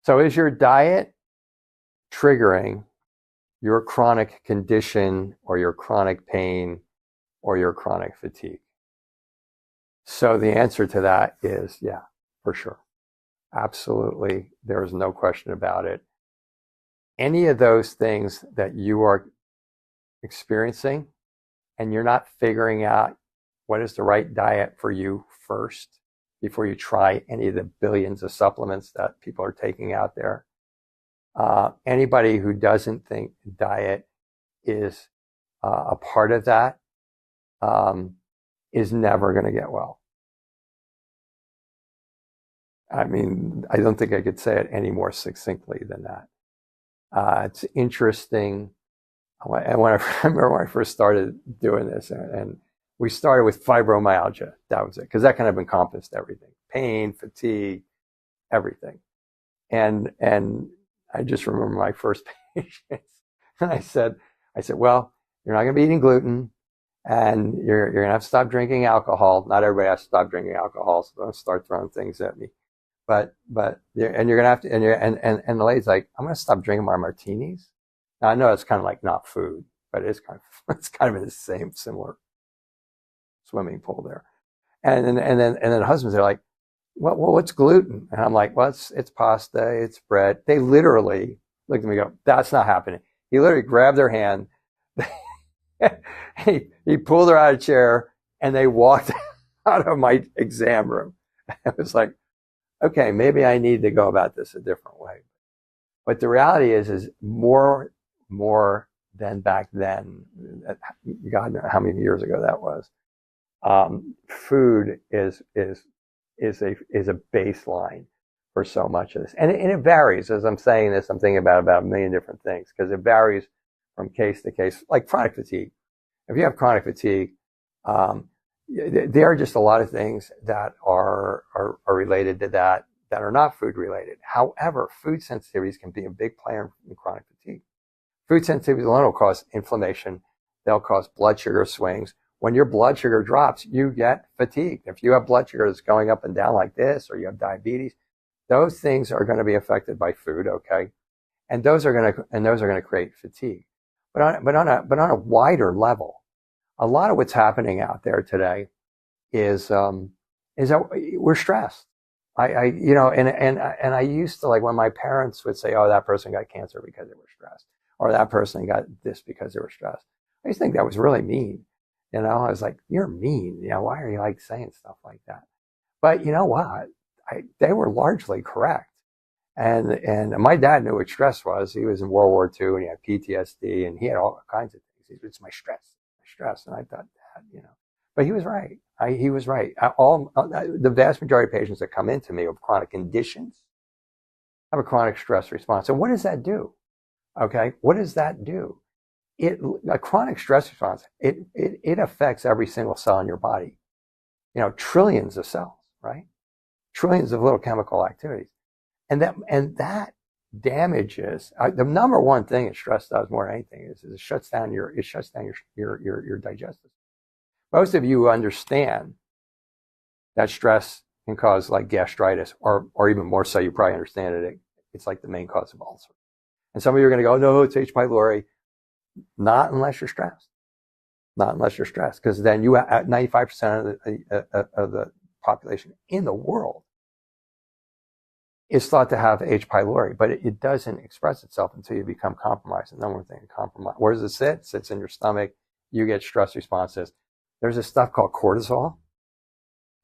So is your diet triggering your chronic condition or your chronic pain or your chronic fatigue? So the answer to that is yeah, for sure. Absolutely. There is no question about it. Any of those things that you are experiencing and you're not figuring out what is the right diet for you first before you try any of the billions of supplements that people are taking out there. Anybody who doesn't think diet is a part of that is never going to get well. I mean, I don't think I could say it any more succinctly than that. It's interesting. And when I remember when I first started doing this, and we started with fibromyalgia, that was it, because that kind of encompassed everything: pain, fatigue, everything. And I just remember my first patients, and I said, well, you're not going to be eating gluten, and you're going to have to stop drinking alcohol. Not everybody has to stop drinking alcohol, so don't start throwing things at me. But you're going to have to, and the lady's like, I'm going to stop drinking my martinis. Now I know it's kind of like not food, but it's kind of in the same similar swimming pool there. And then the husbands are like, well, what's gluten? And I'm like, well, it's pasta, it's bread. They literally looked at me and go, that's not happening. He literally grabbed their hand, he pulled her out of a chair, and they walked out of my exam room. I was like, okay, maybe I need to go about this a different way. But the reality is more than back then. God knows how many years ago that was. Food is a baseline for so much of this, and it varies. As I'm saying this, I'm thinking about a million different things because it varies from case to case. Like chronic fatigue. If you have chronic fatigue, there are just a lot of things that are related to that are not food related. However, food sensitivities can be a big player in chronic fatigue. Food sensitivities alone will cause inflammation. They'll cause blood sugar swings. When your blood sugar drops, you get fatigued. If you have blood sugar that's going up and down like this, or you have diabetes, those things are going to be affected by food, okay? And those are going to create fatigue. But on a wider level, a lot of what's happening out there today is that we're stressed. And I used to, like, when my parents would say, oh, that person got cancer because they were stressed, or that person got this because they were stressed. I used to think that was really mean. I was like, you're mean. Why are you like saying stuff like that? But you know what? They were largely correct. And my dad knew what stress was. He was in World War II and he had PTSD and he had all kinds of things. He said, it's my stress. And I thought, but he was right. He was right. The vast majority of patients that come into me with chronic conditions have a chronic stress response. And what does that do? Okay. What does that do? A chronic stress response, it affects every single cell in your body. Trillions of cells, right? Trillions of little chemical activities. And that damages, the number one thing that stress does more than anything is it shuts down your digestive. Most of you understand that stress can cause like gastritis, or even more so, you probably understand it. It's like the main cause of ulcer. And some of you are going to go, no, it's H. pylori. Not unless you're stressed. Not unless you're stressed, because then 95% of the population in the world is thought to have H. pylori, but it doesn't express itself until you become compromised. And then we're thinking compromise. Where does it sit? It sits in your stomach. You get stress responses. There's this stuff called cortisol,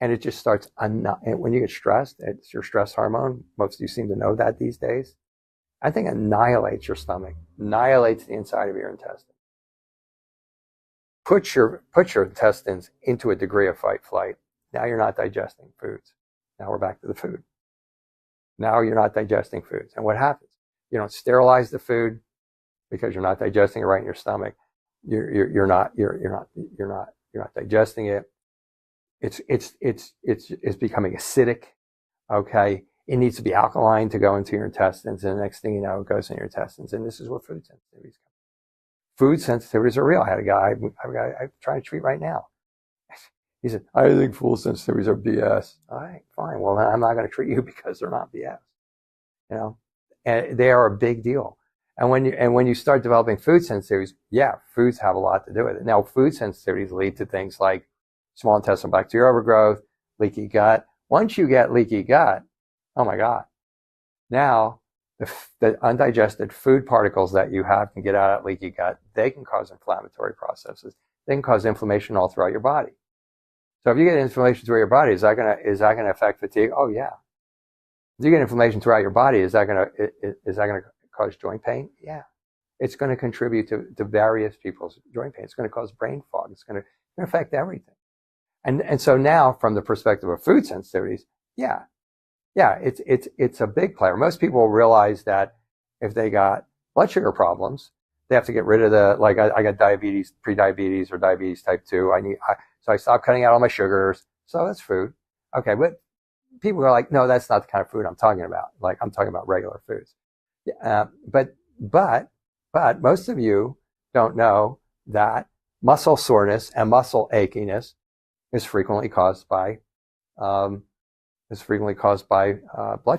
and it just starts. When you get stressed, it's your stress hormone. Most of you seem to know that these days. I think annihilates your stomach, annihilates the inside of your intestine. Put your intestines into a degree of fight flight. Now you're not digesting foods. Now we're back to the food. Now you're not digesting foods. And what happens? You don't sterilize the food because you're not digesting it right in your stomach. You're not digesting it. It's becoming acidic. Okay. It needs to be alkaline to go into your intestines, and the next thing you know, it goes in your intestines. And this is what food sensitivities come. Food sensitivities are real. I have a guy I'm trying to treat right now. He said, I think food sensitivities are BS. All right, fine. Well, then I'm not going to treat you because they're not BS. And they are a big deal. And when you start developing food sensitivities, yeah, foods have a lot to do with it. Now, food sensitivities lead to things like small intestinal bacterial overgrowth, leaky gut. Once you get leaky gut, oh my God. Now, the undigested food particles that you have can get out of that leaky gut. They can cause inflammatory processes. They can cause inflammation all throughout your body. So if you get inflammation throughout your body, is that gonna affect fatigue? Oh yeah. If you get inflammation throughout your body, is that gonna cause joint pain? Yeah. It's going to contribute to various people's joint pain. It's going to cause brain fog. It's going to affect everything. And so now, from the perspective of food sensitivities, yeah, it's a big player. Most people realize that if they got blood sugar problems, they have to get rid of I got diabetes, pre-diabetes or diabetes type 2. So I stopped cutting out all my sugars. So that's food. Okay. But people are like, no, that's not the kind of food I'm talking about. Like, I'm talking about regular foods. But most of you don't know that muscle soreness and muscle achiness is frequently caused by blood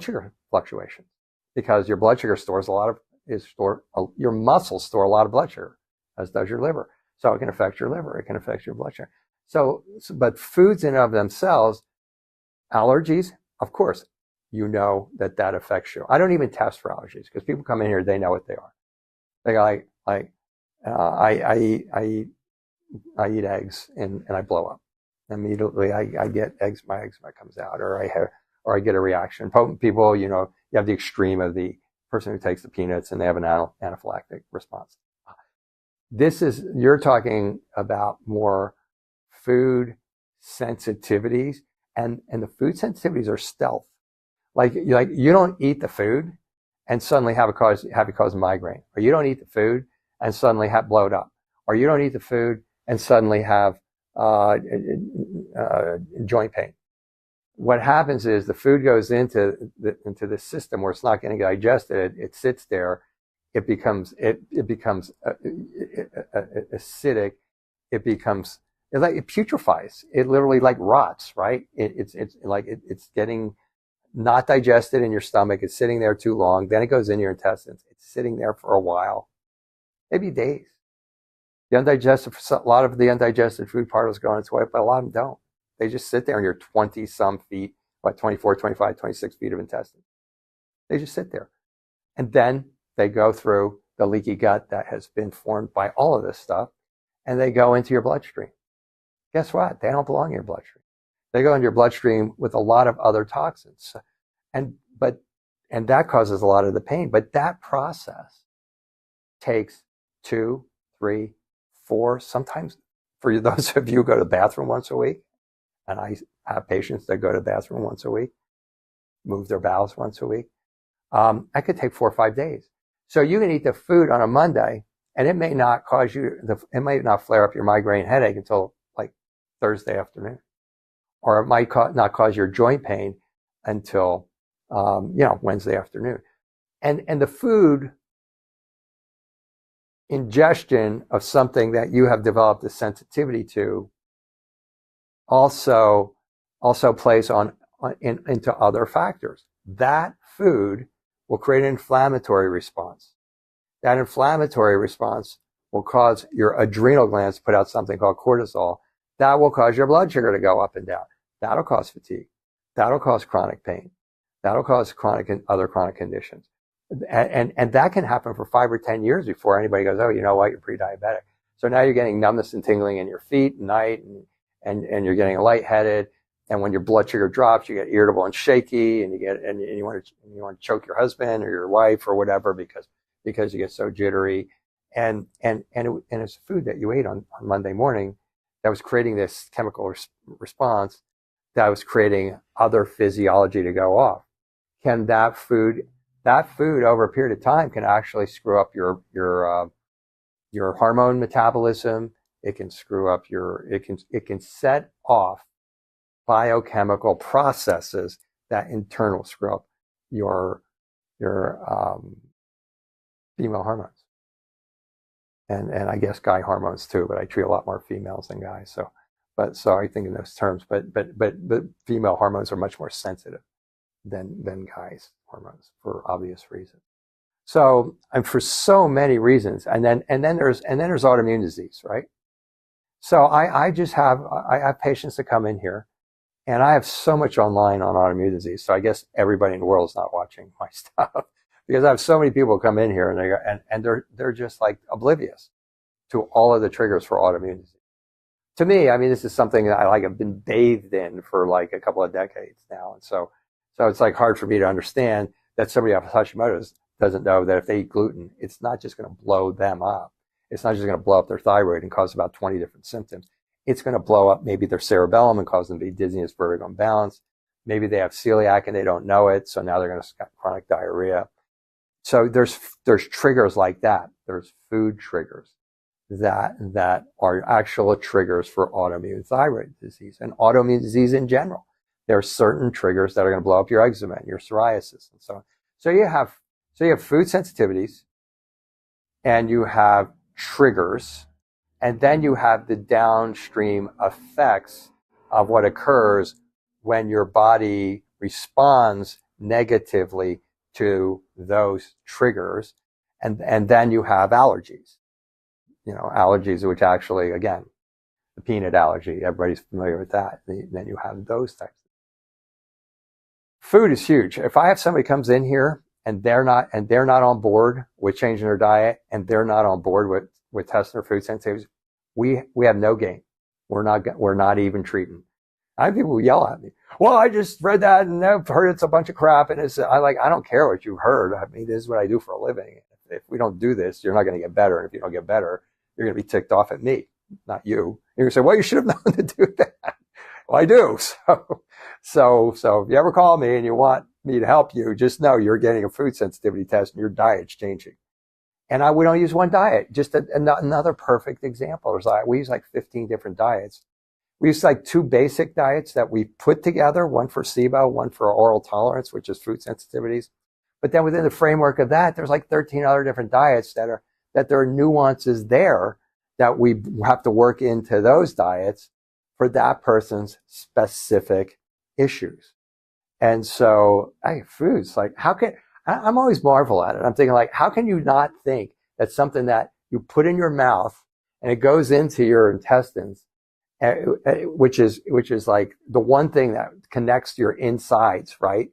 sugar fluctuations, because your blood sugar your muscles store a lot of blood sugar, as does your liver. So it can affect your liver. It can affect your blood sugar. But foods in and of themselves, allergies, of course, you know that affects you. I don't even test for allergies, because people come in here, they know what they are. They go I eat eggs and I blow up. Immediately I get my eczema comes out, or I get a reaction. Potent people, you have the extreme of the person who takes the peanuts and they have an anaphylactic response. You're talking about more food sensitivities, and the food sensitivities are stealth. Like you don't eat the food and suddenly have it cause a migraine, or you don't eat the food and suddenly blow it up, or you don't eat the food and suddenly have joint pain. What happens is the food goes into the system where it's not getting digested. It sits there. It becomes acidic. It putrefies. It literally rots, right? It's getting not digested in your stomach. It's sitting there too long. Then it goes in your intestines. It's sitting there for a while, maybe days. A lot of the undigested food particles go on its way, but a lot of them don't. They just sit there in your 20 some feet, 24, 25, 26 feet of intestine. They just sit there. And then they go through the leaky gut that has been formed by all of this stuff, and they go into your bloodstream. Guess what? They don't belong in your bloodstream. They go into your bloodstream with a lot of other toxins. And that causes a lot of the pain. But that process takes 2, 3, 4, sometimes, for those of you who go to the bathroom once a week, and I have patients that go to the bathroom once a week, move their bowels once a week, that could take 4 or 5 days. So you can eat the food on a Monday, and it may not flare up your migraine headache until Thursday afternoon, or it might not cause your joint pain until Wednesday afternoon. And the food ingestion of something that you have developed a sensitivity to also plays into other factors. That food will create an inflammatory response. That inflammatory response will cause your adrenal glands to put out something called cortisol. That will cause your blood sugar to go up and down. That'll cause fatigue. That'll cause chronic pain. That'll cause other chronic conditions. And that can happen for 5 or 10 years before anybody goes, oh, you know what, you're pre-diabetic. So now you're getting numbness and tingling in your feet at night, and you're getting lightheaded. And when your blood sugar drops, you get irritable and shaky, and you want to choke your husband or your wife or whatever because you get so jittery. And it's food that you ate on Monday morning that was creating this chemical response that was creating other physiology to go off. Can that food over a period of time can actually screw up your hormone metabolism. It can screw up it can set off biochemical processes that in turn will screw up your female hormones. And I guess guy hormones too, but I treat a lot more females than guys. So I think in those terms, but female hormones are much more sensitive than guys' hormones for obvious reasons. So, and for so many reasons, and then there's autoimmune disease, right? So I have patients that come in here, and I have so much online on autoimmune disease. So I guess everybody in the world is not watching my stuff because I have so many people come in here and they're just like oblivious to all of the triggers for autoimmune disease. To me, I mean, this is something that I've been bathed in for like a couple of decades now, and so it's like hard for me to understand that somebody with Hashimoto's doesn't know that if they eat gluten, it's not just going to blow them up. It's not just going to blow up their thyroid and cause about 20 different symptoms. It's going to blow up maybe their cerebellum and cause them to be dizziness, vertigo, and balance. Maybe they have celiac and they don't know it, so now they're going to have chronic diarrhea. So there's triggers like that. There's food triggers that are actual triggers for autoimmune thyroid disease and autoimmune disease in general. There are certain triggers that are going to blow up your eczema and your psoriasis and so on. So you have food sensitivities, and you have triggers, and then you have the downstream effects of what occurs when your body responds negatively to those triggers, and then you have allergies. Allergies, which actually, again, the peanut allergy, everybody's familiar with that. Then you have those types. Food is huge. If I have somebody comes in here and they're not on board with changing their diet, and they're not on board with testing their food sensitivities, we have no gain. We're not even treating. I have people who yell at me. Well, I just read that and I've heard it's a bunch of crap, and I don't care what you heard. I mean, this is what I do for a living. If we don't do this, you're not going to get better. And if you don't get better, you're going to be ticked off at me, not you. You're going to say, well, you should have known to do that. Well, I do. So if you ever call me and you want me to help you, just know you're getting a food sensitivity test and your diet's changing. And we don't use one diet. Just another perfect example. We use like 15 different diets. We use like 2 basic diets that we put together, one for SIBO, one for oral tolerance, which is food sensitivities. But then within the framework of that, there's like 13 other different diets that there are nuances there that we have to work into those diets for that person's specific issues. And so, foods, like I'm always marvel at it. I'm thinking like, how can you not think that something that you put in your mouth and it goes into your intestines, which is like the one thing that connects your insides, right,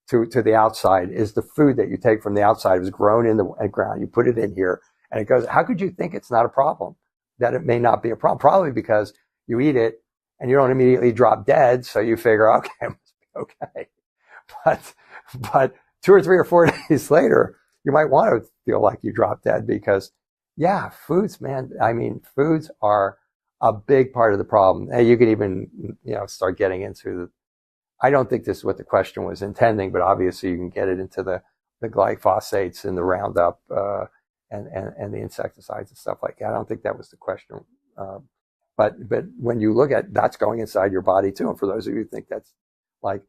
to the outside, is the food that you take from the outside. It was grown in the ground. You put it in here and it goes. How could you think it's not a problem? That it may not be a problem? Probably because you eat it and you don't immediately drop dead. So you figure, okay, it must be okay. But 2 or 3 or 4 days later, you might want to feel like you dropped dead because, yeah, foods, man. I mean, foods are a big part of the problem. And you could even, start getting into I don't think this is what the question was intending, but obviously you can get it into the glyphosates and the Roundup, and the insecticides and stuff like that. I don't think that was the question. But when you look at that's going inside your body too. And for those of you who think that's like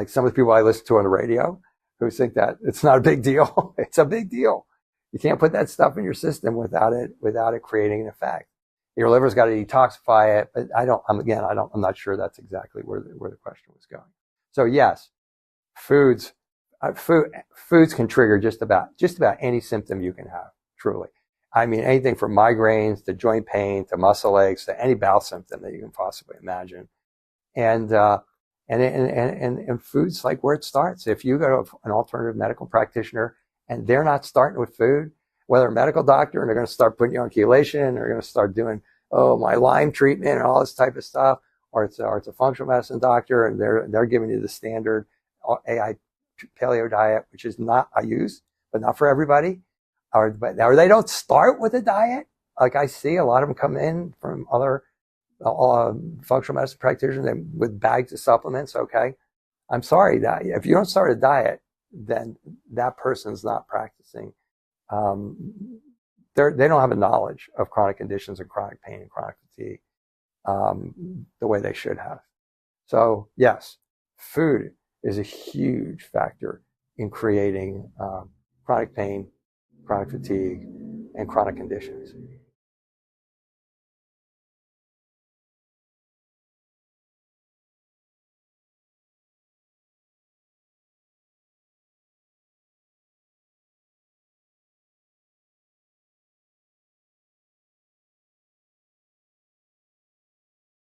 some of the people I listen to on the radio who think that it's not a big deal, it's a big deal. You can't put that stuff in your system without it creating an effect. Your liver's got to detoxify it, but I'm not sure that's exactly where the question was going. So yes, foods can trigger just about any symptom you can have, truly. I mean, anything from migraines to joint pain to muscle aches to any bowel symptom that you can possibly imagine. And food's like where it starts. If you go to an alternative medical practitioner and they're not starting with food, whether a medical doctor and they're going to start putting you on chelation, or they're going to start doing, my Lyme treatment and all this type of stuff, or it's a functional medicine doctor and they're giving you the standard AI paleo diet, which is not, I use, but not for everybody. Or they don't start with a diet. Like I see a lot of them come in from other functional medicine practitioners with bags of supplements. Okay. I'm sorry that if you don't start a diet, then that person's not practicing. They don't have a knowledge of chronic conditions and chronic pain and chronic fatigue, the way they should have. So yes, food is a huge factor in creating chronic pain, chronic fatigue, and chronic conditions.